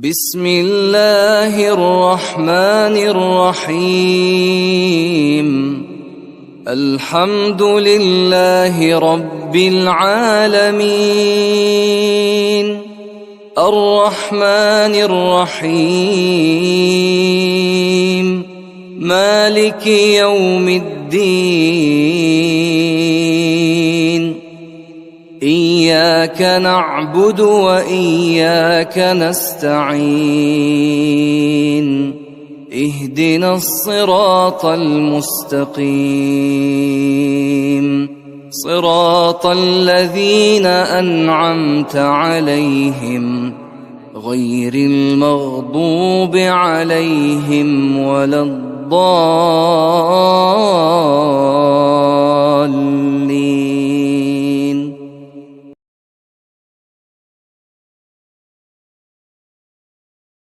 بسم الله الرحمن الرحيم. الحمد لله رب العالمين، الرحمن الرحيم، مالك يوم الدين. إياك نعبد وإياك نستعين. اهدنا الصراط المستقيم، صراط الذين أنعمت عليهم غير المغضوب عليهم ولا الضالين.